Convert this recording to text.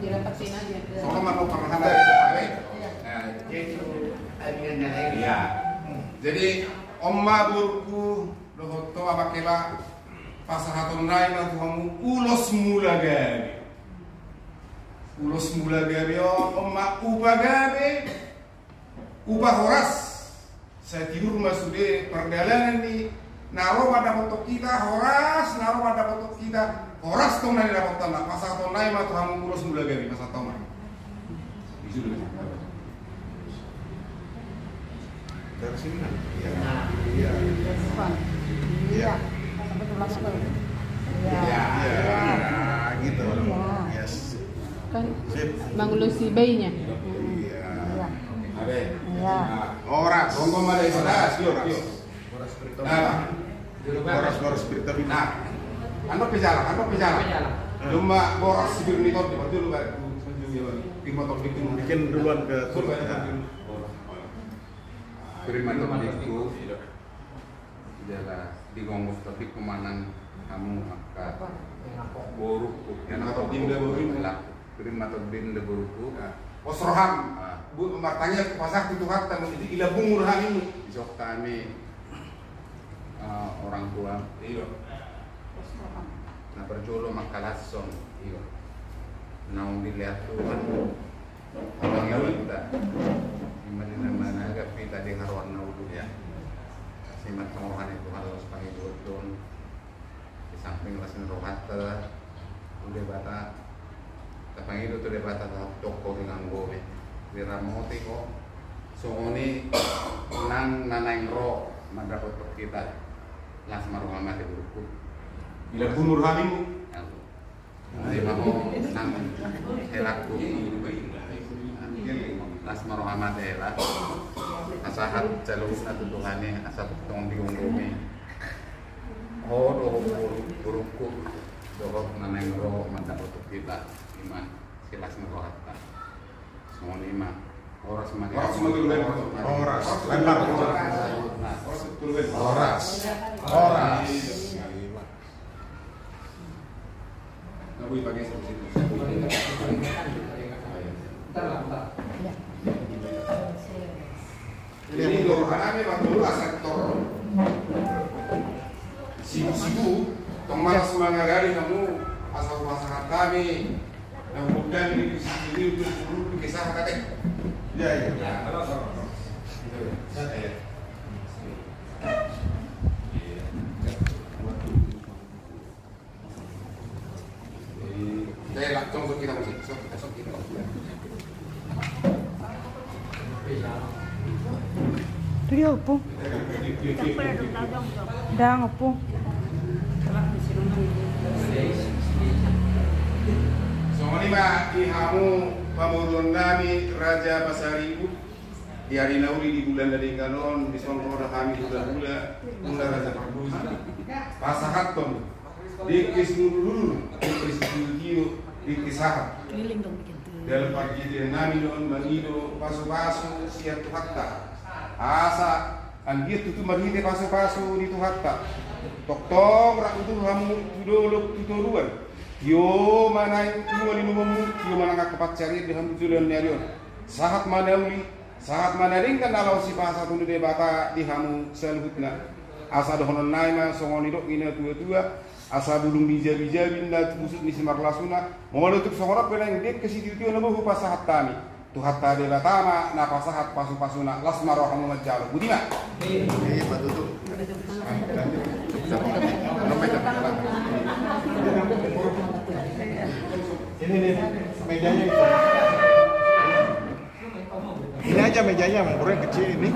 Dirapetin aja. Soalnya mau pernah dari Pak. Iya. Jadi omma burku dohoto abakela pasahaton naina tuhamu ulos mula gabi. Ulos mula gabi omma upagabe ubah horas. Saya tidur masude perjalanan di naro pada foto kita horas, naro pada foto kita horas tong nai dapat tanah pasahaton naina tuhamu ulos mula gabi pasahaton naina. Isu dari sini kan? Iya. Iya. Iya. Sampai ke belakang. Iya. Iya. Gitu. Yes. Kan bangun si bayinya. Iya. Ada. Iya. Oras. Ronggo male oras. Oras spiritual. Oras spiritual. Nah. Ando pejala. Cuma boras spiritual di betul baru bikin duluan ke Beriman itu adalah digongos tapi kemanang kamu angkat buruk yang atau binda buruk beriman atau binda buruk osroham bu martanya pasak itu harta menjadi ila bungur ini besok kami orang tua nah berjolo makalason naung dilihat Tuhan orang yang udah Madina mana agak pita di haruan naudu ya. Simat rohan itu harus pakai bodon. Di samping lasin rohata, udah bata. Tapi itu tuh bata toko dengan gobe. Di ramoti kok. Songoni nang nanang ro mendapat kita. Las maruha mati buruku. Bila bungur halimu. Jadi mau nang helaku. Las marohamat ela asahat jalur satu Tuhane asap tong diunggumi do burukku dohok naneng ro mantap untuk kita iman silas merohata semua lima oras semakin oras lempar oras nabi pakai seperti Bentar. Jadi Tuhan waktu sektor sibu-sibu malas mengagari kamu asal masyarakat kami yang bukan di sini untuk kisah kata ya jadi langsung kita musik kita Dia apa? Dang apa? Soalnya Mbak Ihamu pamurun kami Raja Pasaribu di hari nauri di bulan dari Ganon di Songkoro kami hula Raja Pardusi pasahat tom di kisnululu di kisnululu di kisahat dalam pagi di Naminon Manido pasu-pasu siap hatta asa anggir tutu marhite pasu-pasu di hatta tok rak itu hamu dulu tuturuan yo mana itu linumu yo mana kepat cari di hamu julian nerion sahat mana ringkan dalam si pasat untuk debata di hamu selhutna asa dohonon naima songoni dok ina tua asa bulung bija binda busuk ni simak lasuna mau tutup songora penang dek ke situ na buhu pasahat tami tu hatta de batama na pasahat pasu-pasuna lasmaro kamu majalo budima patutu ini nih mejanya itu. Ini aja mejanya, yang kecil ini.